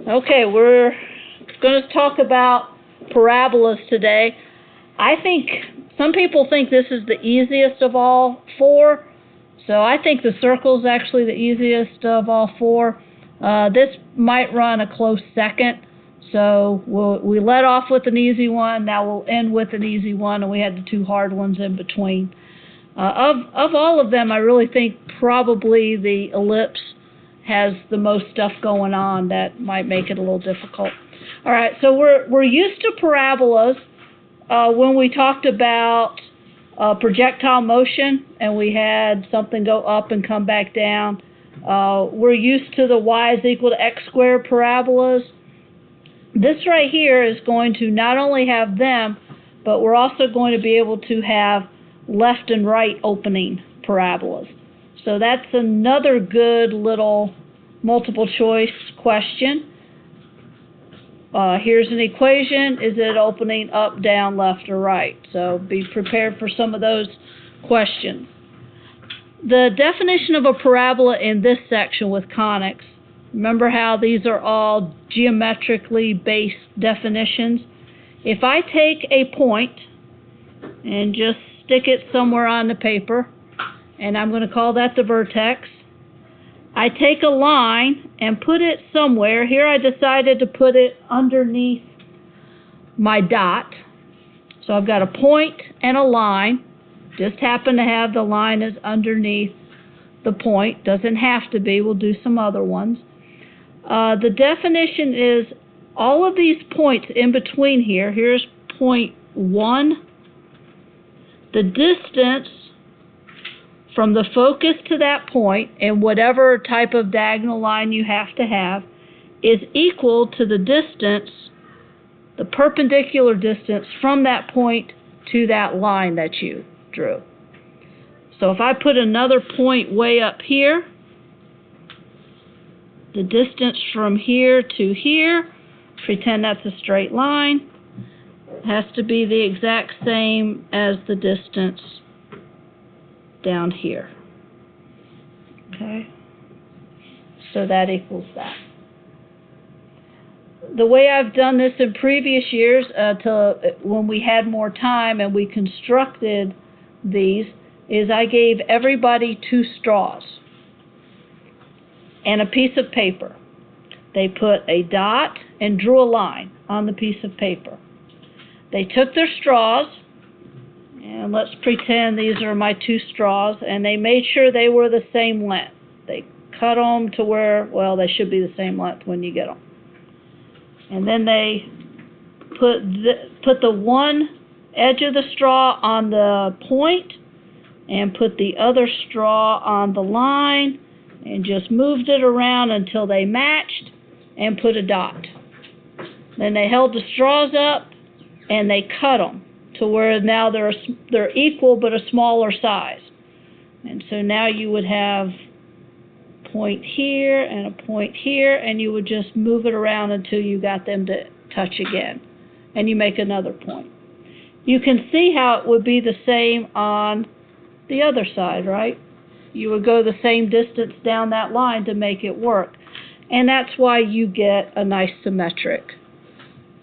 Okay, we're going to talk about parabolas today. I think some people think this is the easiest of all four, so I think the circle is actually the easiest of all four. This might run a close second, so we let off with an easy one, now we'll end with an easy one, and we had the two hard ones in between. Of all of them, I really think probably the ellipse has the most stuff going on that might make it a little difficult. All right, so we're used to parabolas when we talked about projectile motion and we had something go up and come back down. We're used to the y is equal to x squared parabolas. This right here is going to not only have them, but we're also going to be able to have left and right opening parabolas. So that's another good little multiple choice question. Here's an equation. Is it opening up, down, left, or right? So be prepared for some of those questions. The definition of a parabola in this section with conics, remember how these are all geometrically based definitions? If I take a point and just stick it somewhere on the paper, and I'm going to call that the vertex. I take a line and put it somewhere. Here I decided to put it underneath my dot. So I've got a point and a line. Just happen to have the line is underneath the point. Doesn't have to be. We'll do some other ones. The definition is all of these points in between here. Here's point 1. The distance from the focus to that point, and whatever type of diagonal line you have to have, is equal to the distance, the perpendicular distance from that point to that line that you drew. So if I put another point way up here, the distance from here to here, pretend that's a straight line, has to be the exact same as the distance down here. Okay? So that equals that. The way I've done this in previous years, when we had more time and we constructed these, is I gave everybody 2 straws and a piece of paper. They put a dot and drew a line on the piece of paper. They took their straws, and let's pretend these are my 2 straws, and they made sure they were the same length. They cut them to where, well, they should be the same length when you get them. And then they put the one edge of the straw on the point and put the other straw on the line and just moved it around until they matched and put a dot. Then they held the straws up and they cut them to where now they're equal but a smaller size. And so now you would have a point here and a point here, and you would just move it around until you got them to touch again. And you make another point. You can see how it would be the same on the other side, right? You would go the same distance down that line to make it work. And that's why you get a nice symmetric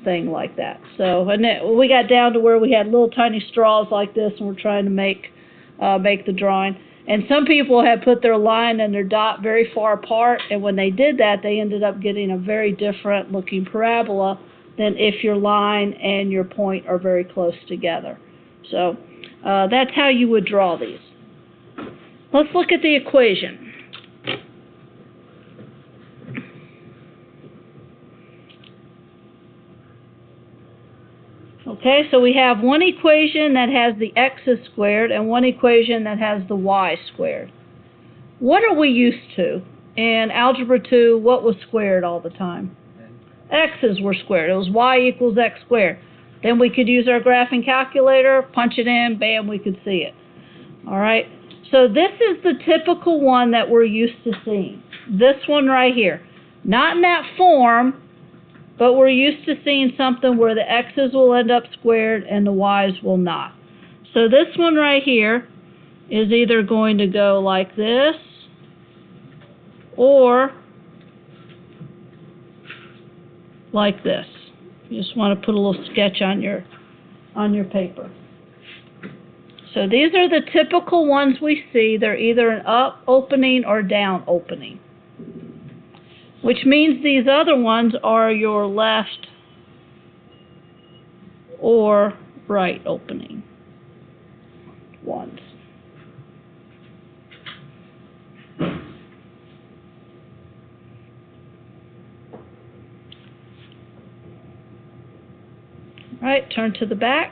thing like that. So, and then we got down to where we had little tiny straws like this, and we're trying to make the drawing. And some people had put their line and their dot very far apart, and when they did that, they ended up getting a very different looking parabola than if your line and your point are very close together. So that's how you would draw these. Let's look at the equation. Okay, so we have one equation that has the x's squared and one equation that has the y squared. What are we used to? In Algebra 2, what was squared all the time? X's were squared. It was y equals x squared. Then we could use our graphing calculator, punch it in, bam, we could see it. All right, so this is the typical one that we're used to seeing. This one right here. Not in that form, but we're used to seeing something where the x's will end up squared and the y's will not. So this one right here is either going to go like this or like this. You just want to put a little sketch on your paper. So these are the typical ones we see. They're either an up opening or down opening, which means these other ones are your left or right opening ones. All right, turn to the back.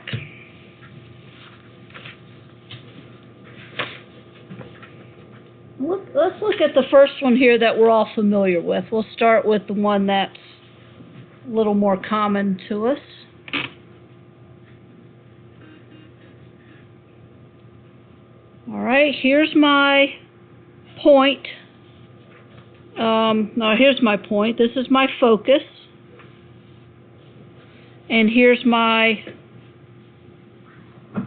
Let's look at the first one here that we're all familiar with. We'll start with the one that's a little more common to us. All right, here's my point. No, here's my point. This is my focus. And here's my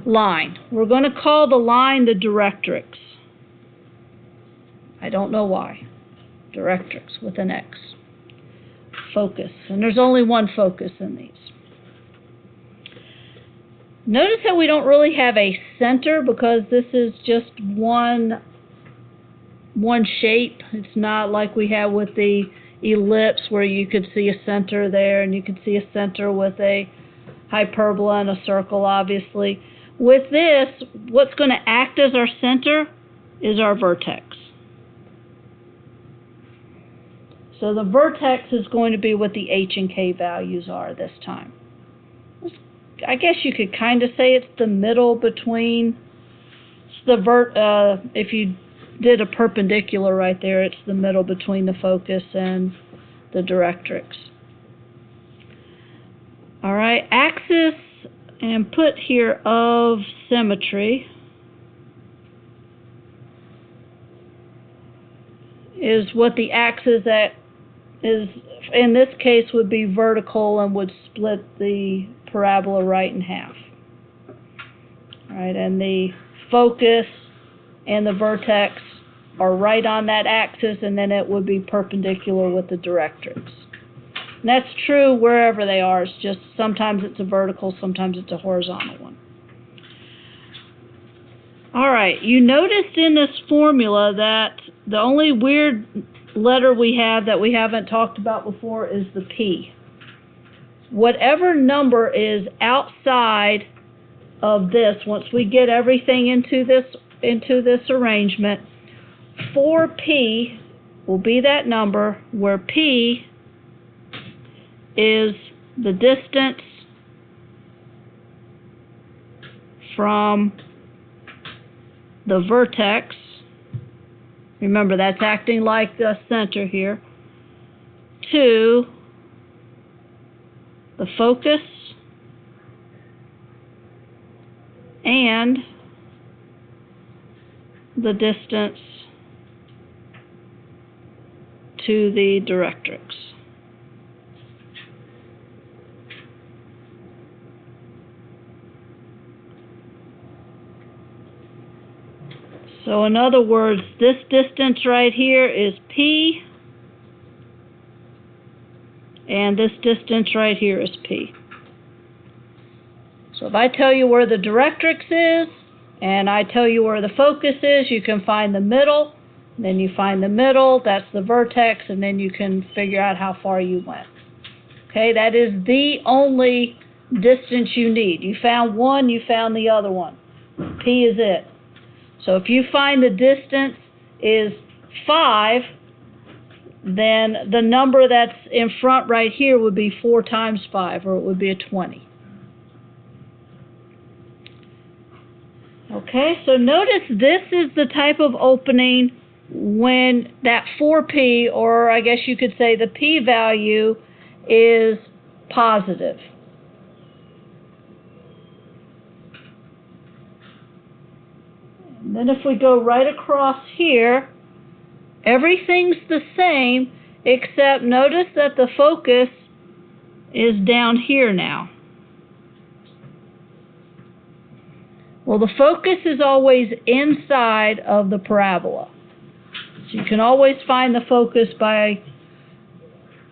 line. We're going to call the line the directrix. I don't know why. Directrix with an X. Focus. And there's only one focus in these. Notice that we don't really have a center because this is just one shape. It's not like we have with the ellipse where you could see a center there and you could see a center with a hyperbola and a circle, obviously. With this, what's going to act as our center is our vertex. So the vertex is going to be what the H and K values are this time. I guess you could kind of say it's the middle between if you did a perpendicular right there, it's the middle between the focus and the directrix. All right, axis, and put here of symmetry is what the axis that is, in this case, would be vertical and would split the parabola right in half. All right, and the focus and the vertex are right on that axis, and then it would be perpendicular with the directrix. And that's true wherever they are. It's just sometimes it's a vertical, sometimes it's a horizontal one. All right, you noticed in this formula that the only weird letter we have that we haven't talked about before is the P. Whatever number is outside of this, once we get everything into this arrangement, 4P will be that number where P is the distance from the vertex. Remember, that's acting like the center here, to the focus and the distance to the directrix. So in other words, this distance right here is P, and this distance right here is P. So if I tell you where the directrix is, and I tell you where the focus is, you can find the middle, and then you find the middle, that's the vertex, and then you can figure out how far you went. Okay, that is the only distance you need. You found one, you found the other one. P is it. So if you find the distance is 5, then the number that's in front right here would be 4 times 5, or it would be a 20. Okay, so notice this is the type of opening when that 4P, or I guess you could say the P value, is positive. And then if we go right across here, everything's the same, except notice that the focus is down here now. Well, the focus is always inside of the parabola. So you can always find the focus by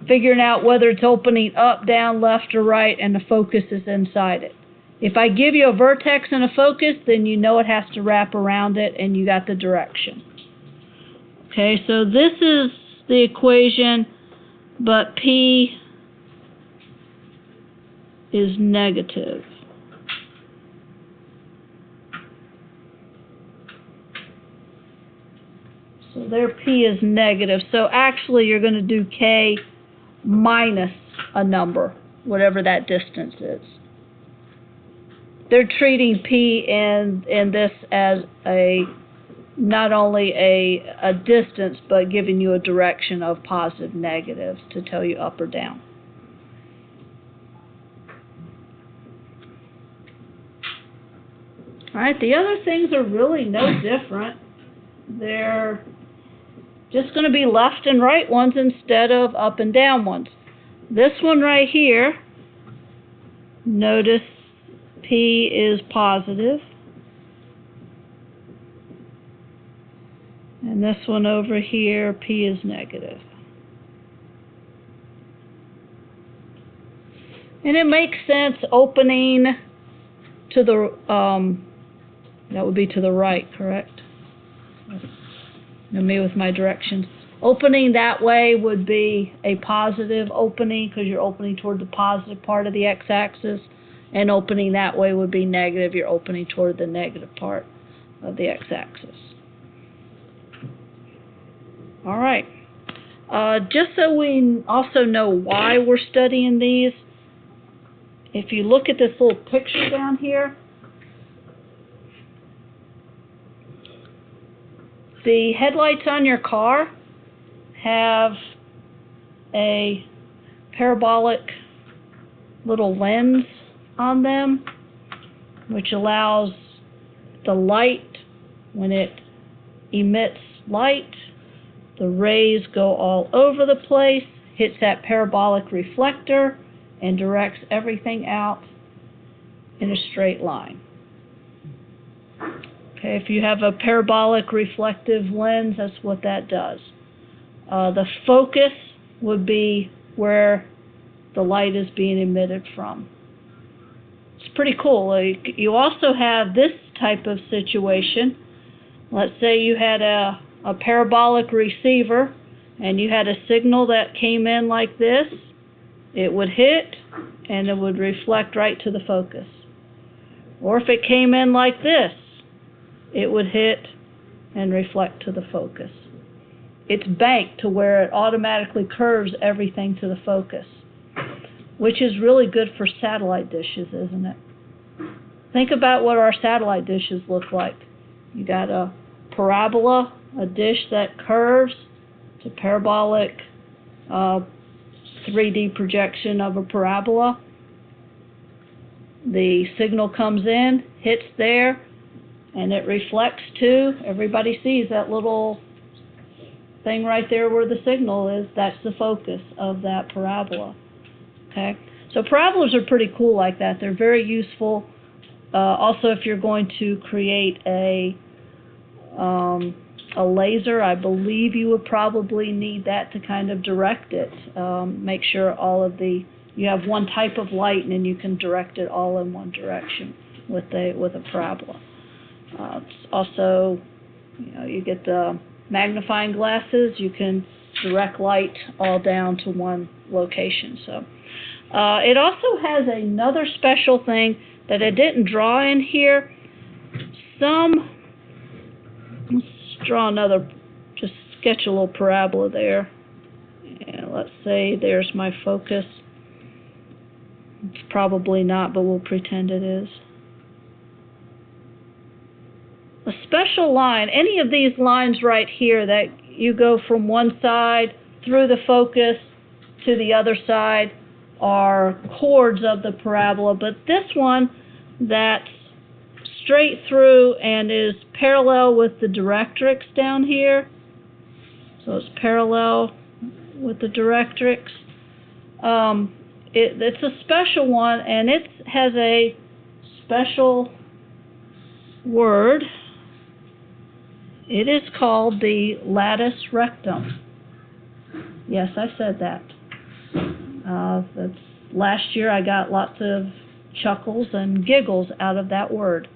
figuring out whether it's opening up, down, left, or right, and the focus is inside it. If I give you a vertex and a focus, then you know it has to wrap around it, and you got the direction. Okay, so this is the equation, but P is negative. So there P is negative. So actually you're going to do K minus a number, whatever that distance is. They're treating P in this as not only a distance, but giving you a direction of positive, negatives to tell you up or down. All right, the other things are really no different. They're just going to be left and right ones instead of up and down ones. This one right here, notice P is positive. And this one over here, P is negative. And it makes sense opening to the, that would be to the right, correct? Me with my directions. Opening that way would be a positive opening because you're opening toward the positive part of the x-axis, and opening that way would be negative. You're opening toward the negative part of the x-axis. All right. Just so we also know why we're studying these, if you look at this little picture down here, the headlights on your car have a parabolic little lens on them, which allows the light, when it emits light, the rays go all over the place, hits that parabolic reflector, and directs everything out in a straight line. Okay, if you have a parabolic reflective lens, that's what that does. The focus would be where the light is being emitted from. It's pretty cool. You also have this type of situation. Let's say you had a parabolic receiver and you had a signal that came in like this. It would hit and it would reflect right to the focus. Or if it came in like this, it would hit and reflect to the focus. It's banked to where it automatically curves everything to the focus, which is really good for satellite dishes, isn't it? Think about what our satellite dishes look like. You got a parabola, a dish that curves. It's a parabolic 3D projection of a parabola. The signal comes in, hits there, and it reflects to, everybody sees that little thing right there where the signal is. That's the focus of that parabola. Okay, so parabolas are pretty cool like that. They're very useful. Also, if you're going to create a laser, I believe you would probably need that to kind of direct it. Make sure you have one type of light, and then you can direct it all in one direction with a parabola. It's also, you get the magnifying glasses. You can direct light all down to one location. So it also has another special thing that I didn't draw in here. Let's draw another, just sketch a little parabola there. And let's say there's my focus. It's probably not, but we'll pretend it is. A special line, any of these lines right here that you go from one side through the focus to the other side are chords of the parabola, but this one that's straight through and is parallel with the directrix down here, so it's parallel with the directrix. It's a special one, and it has a special word. It is called the latus rectum. Yes, I said that. Last year I got lots of chuckles and giggles out of that word.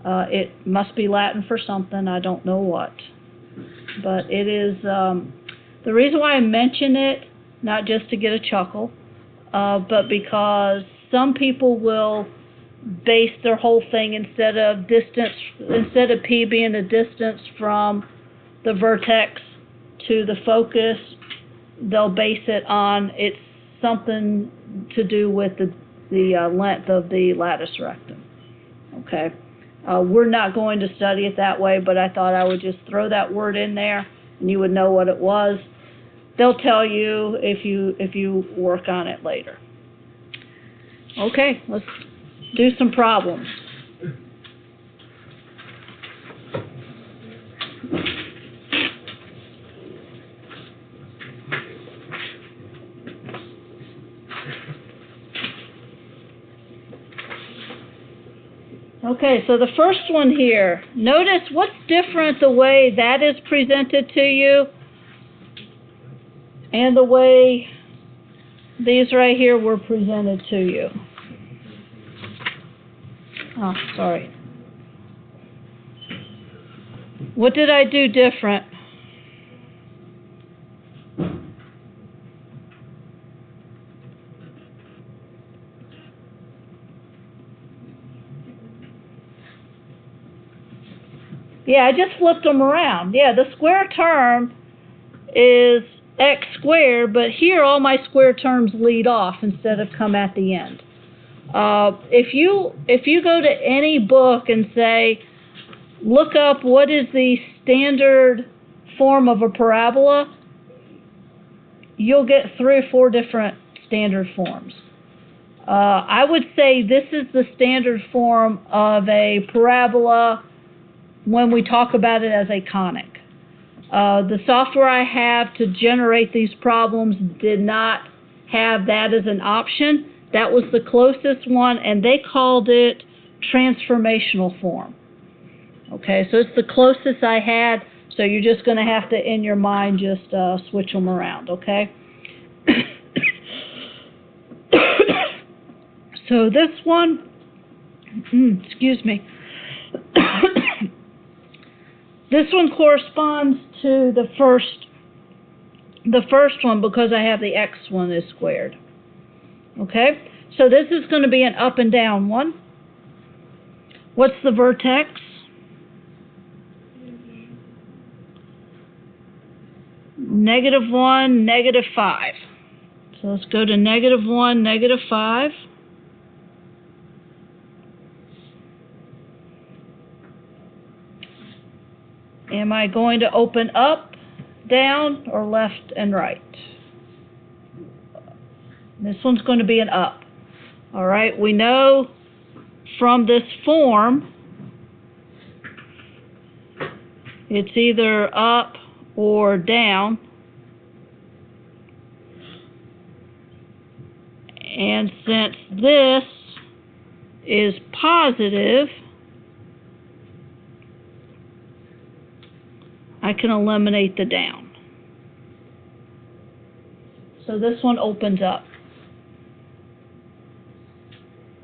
It must be Latin for something, I don't know what. But it is, the reason why I mention it, not just to get a chuckle, but because some people will base their whole thing instead of P being the distance from the vertex to the focus, they'll base it on it's something to do with the length of the latus rectum. Okay, we're not going to study it that way, but I thought I would just throw that word in there, and you would know what it was. They'll tell you if you work on it later. Okay, let's do some problems. Okay, so the first one here, notice what's different the way that is presented to you and the way these right here were presented to you. Oh, sorry. What did I do different? Yeah, I just flipped them around. Yeah, the square term is x squared, but here all my square terms lead off instead of come at the end. If you go to any book and say, look up what is the standard form of a parabola, you'll get 3 or 4 different standard forms. I would say this is the standard form of a parabola when we talk about it as a conic. The software I have to generate these problems did not have that as an option. That was the closest one, and they called it transformational form. Okay, so it's the closest I had, so you're just going to have to, in your mind, just switch them around, okay? So this one, excuse me, this one corresponds to the first one because I have the x one is squared. Okay, so this is going to be an up and down one. What's the vertex? -1, -5. So let's go to -1, -5. Am I going to open up, down, or left and right? This one's going to be an up. All right, we know from this form it's either up or down. And since this is positive, I can eliminate the down. So this one opens up.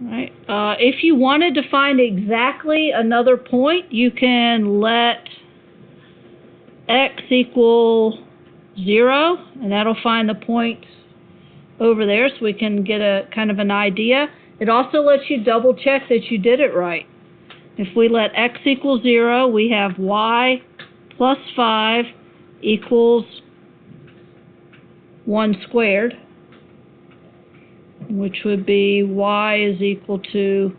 All right. If you wanted to find exactly another point, you can let x equal 0, and that'll find the point over there so we can get a kind of an idea. It also lets you double check that you did it right. If we let x equal 0, we have y plus 5 equals 1 squared, which would be y is equal to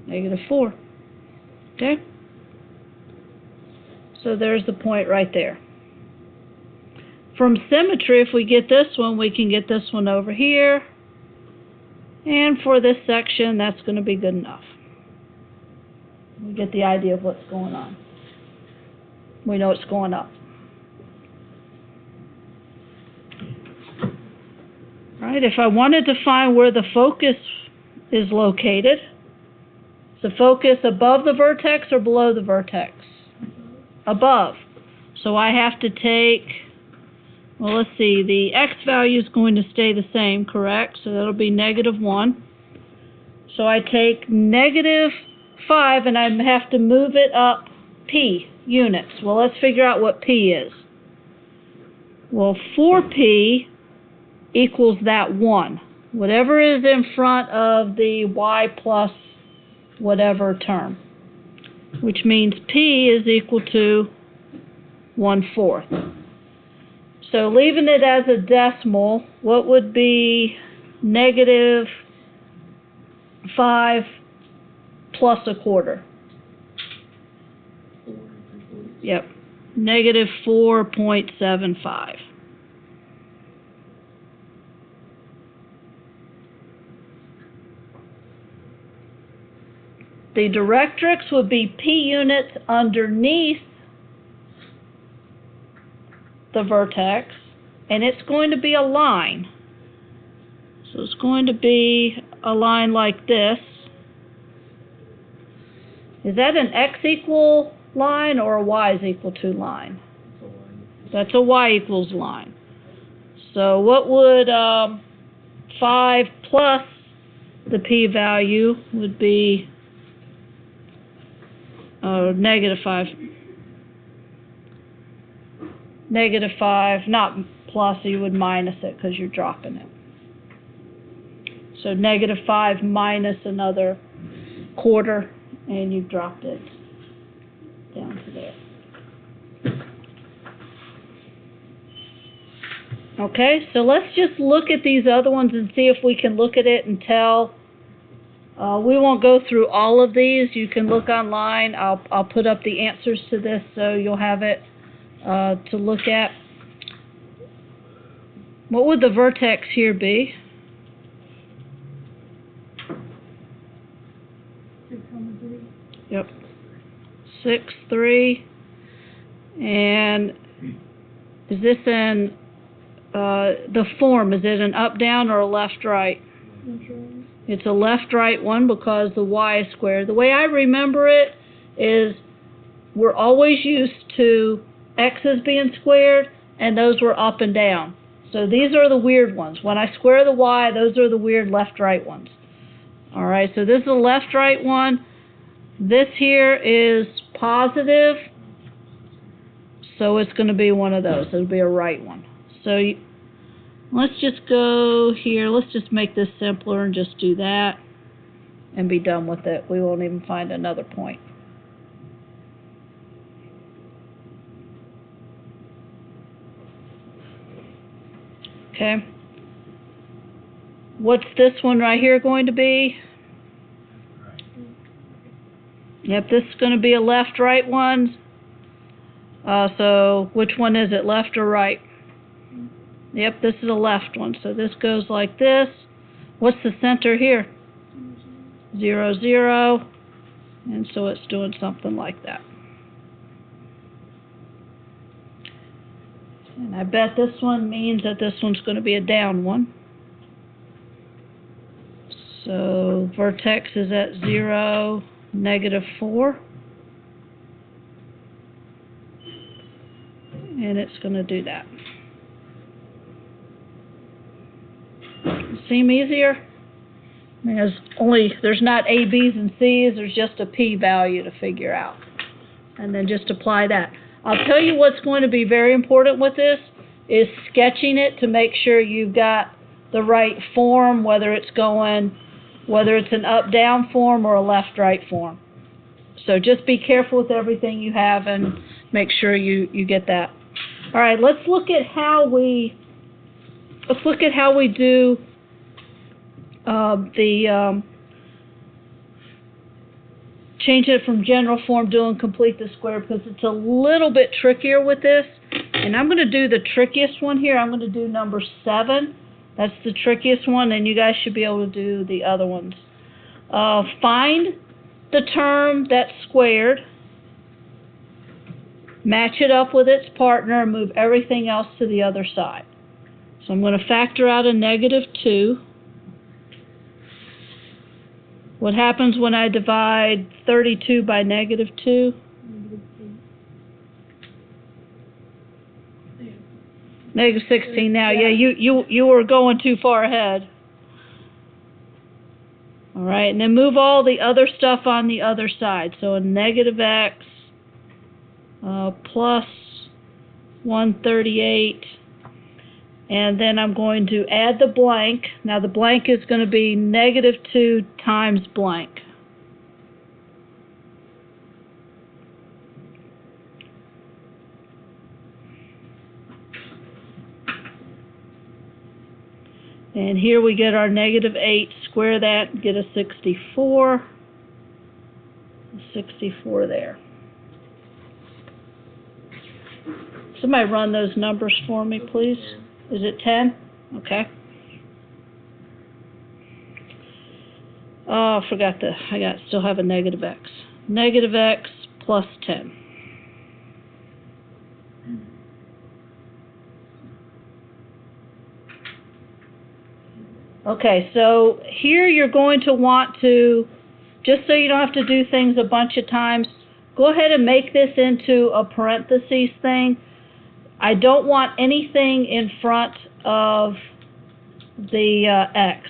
-4. Okay? So there's the point right there. From symmetry, if we get this one, we can get this one over here. And for this section, that's going to be good enough. We get the idea of what's going on. We know it's going up. All right, if I wanted to find where the focus is located, is the focus above the vertex or below the vertex? above. So I have to take, well, let's see, the x value is going to stay the same, correct? So that'll be -1. So I take -5 and I have to move it up p units. Well, let's figure out what p is. Well, 4p equals that 1. Whatever is in front of the y plus whatever term, which means p is equal to 1/4. So leaving it as a decimal, what would be -5 plus 1/4? Yep, -4.75. The directrix would be p units underneath the vertex, and it's going to be a line. So it's going to be a line like this. Is that an x equal line or a y is equal to line? That's a y equals line. So what would 5 plus the p-value would be -5. -5, not plus, you would minus it because you're dropping it. So -5 minus another 1/4, and you've dropped it down to there. Okay, so let's just look at these other ones and see if we can look at it and tell. We won't go through all of these. You can look online. I'll put up the answers to this so you'll have it to look at. What would the vertex here be? 6.3. Yep. 6, 3. And is this in the form? Is it an up, down, or a left, right? It's a left-right one because the y is squared. The way I remember it is we're always used to x's being squared, and those were up and down. So these are the weird ones. When I square the y, those are the weird left-right ones. All right, so this is a left-right one. This here is positive, so it's going to be one of those. It'll be a right one. So let's just go here. Let's just make this simpler and just do that and be done with it. We won't even find another point. Okay. What's this one right here going to be? Yep, this is going to be a left-right one. So which one is it, left or right? Yep, this is a left one. So this goes like this. What's the center here? 0, 0. And so it's doing something like that. And I bet this one means that this one's going to be a down one. So vertex is at 0, -4. And it's going to do that. Seem easier? I mean, there's not A, B's, and C's. There's just a P value to figure out. And then just apply that. I'll tell you what's going to be very important with this is sketching it to make sure you've got the right form, whether it's an up-down form or a left-right form. So just be careful with everything you have and make sure you get that. All right, let's look at how we do change it from general form, doing complete the square, because it's a little bit trickier with this. And I'm going to do the trickiest one here. I'm going to do number 7. That's the trickiest one, and you guys should be able to do the other ones. Find the term that's squared, match it up with its partner, and move everything else to the other side. So I'm going to factor out a -2. What happens when I divide 32 by -2? Negative 16 now. Yeah, you were going too far ahead. All right, and then move all the other stuff on the other side. So a negative x plus 138. And then I'm going to add the blank. Now the blank is going to be negative 2 times blank. And here we get our negative 8. Square that, get a 64. 64 there. Somebody run those numbers for me, please. Is it 10? Okay. Oh, I forgot still have a negative x. Negative x plus 10. Okay, so here you're going to want to, just so you don't have to do things a bunch of times, go ahead and make this into a parentheses thing. I don't want anything in front of the x.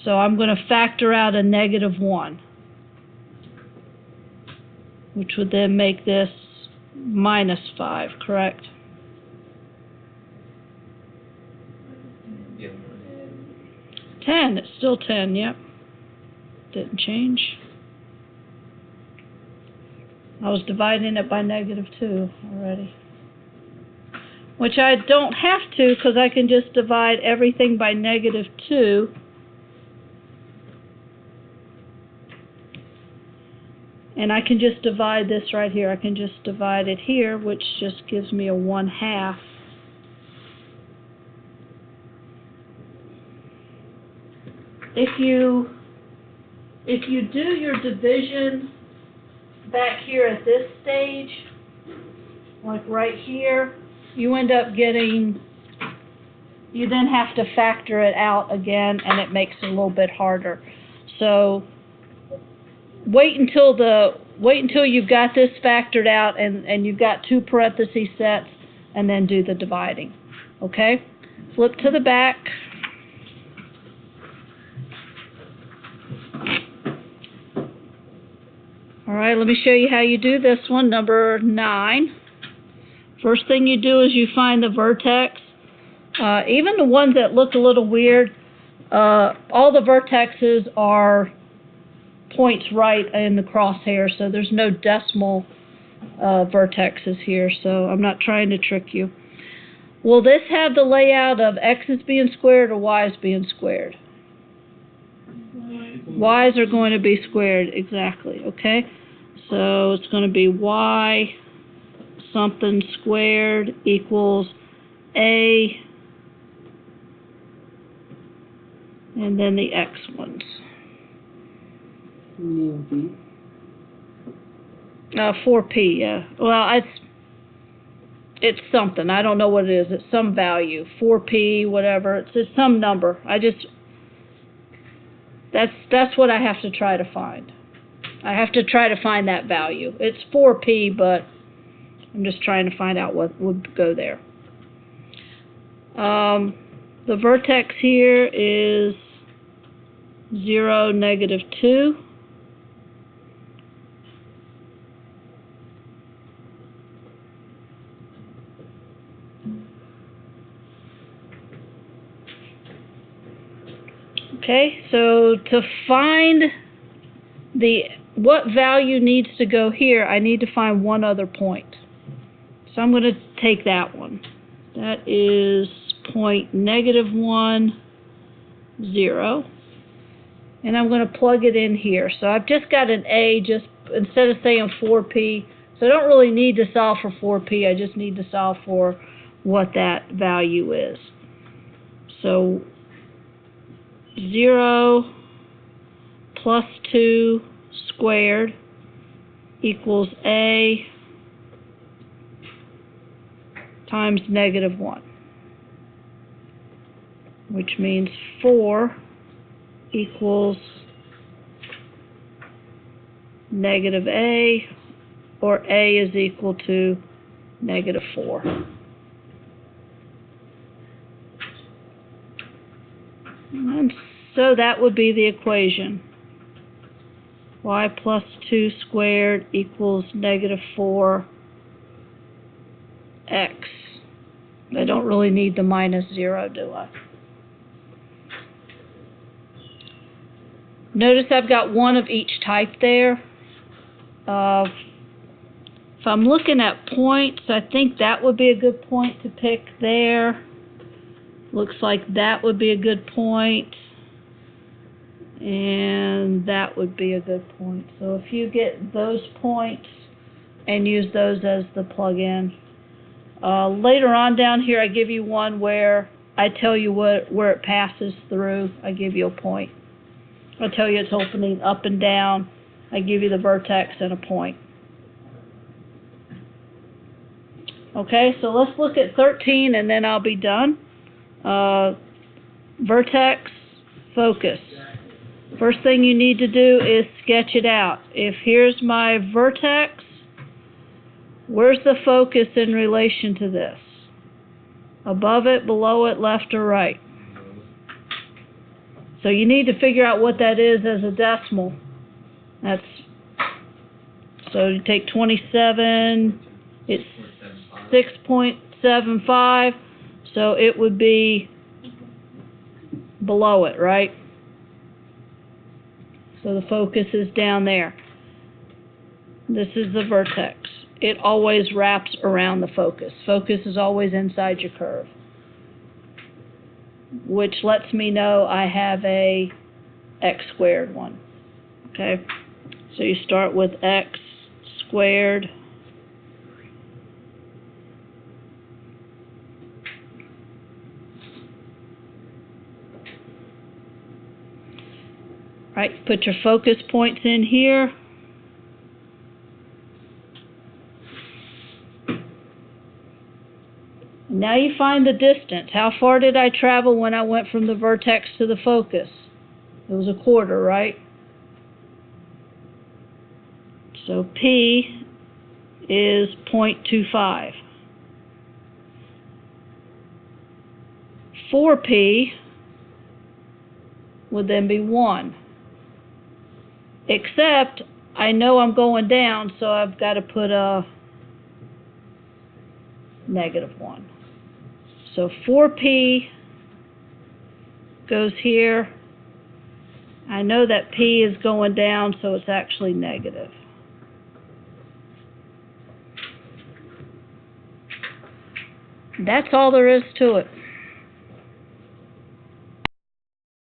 So I'm going to factor out a negative 1, which would then make this minus 5, correct? Yeah. 10, it's still 10, yep. Didn't change. I was dividing it by negative 2 already. Which I don't have to, because I can just divide everything by negative 2. And I can just divide this right here. I can just divide it here, which just gives me a 1/2. If you do your division back here at this stage, like right here, you end up getting, you then have to factor it out again, and it makes it a little bit harder. So wait until you've got this factored out and you've got 2 parenthesis sets, and then do the dividing. Okay? Flip to the back. All right, let me show you how you do this one, number 9. First thing you do is you find the vertex. Even the ones that look a little weird, all the vertexes are points right in the crosshair, so there's no decimal vertexes here, so I'm not trying to trick you. Will this have the layout of x's being squared or y's being squared? Y's are going to be squared, exactly, okay? So it's going to be y something squared equals a, and then the x ones. 4p, yeah. Well, it's something. I don't know what it is. It's some value. 4p, whatever. It's just some number. That's what I have to try to find. I have to try to find that value. It's 4p, but I'm just trying to find out what would go there. The vertex here is 0, negative 2. Okay, so to find what value needs to go here, I need to find one other point. So I'm going to take that one. That is point -1, 0. And I'm going to plug it in here. So I've just got an A, just instead of saying 4p. So I don't really need to solve for 4p. I just need to solve for what that value is. So 0 plus 2 squared equals A times -1, which means 4 equals -A, or A is equal to -4. And so that would be the equation. Y plus 2 squared equals negative 4x. I don't really need the minus 0, do I? Notice I've got one of each type there. If I'm looking at points, I think that would be a good point to pick there. Looks like that would be a good point. And that would be a good point. So if you get those points and use those as the plug-in. Later on down here, I give you one where I tell you where it passes through. I give you a point. I tell you it's opening up and down. I give you the vertex and a point. Okay, so let's look at 13 and then I'll be done. Vertex, focus. First thing you need to do is sketch it out. If here's my vertex, where's the focus in relation to this? Above it, below it, left or right? So you need to figure out what that is as a decimal. So you take 27, it's 6.75, so it would be below it, right? So the focus is down there. This is the vertex. It always wraps around the focus. Focus is always inside your curve, which lets me know I have a x squared one. Okay, so you start with x squared right, put your focus points in here. Now you find the distance. How far did I travel when I went from the vertex to the focus? It was a quarter, right? So P is 0.25. 4P would then be 1. Except I know I'm going down, so I've got to put a negative 1. So 4P goes here. I know that P is going down, so it's actually negative. That's all there is to it.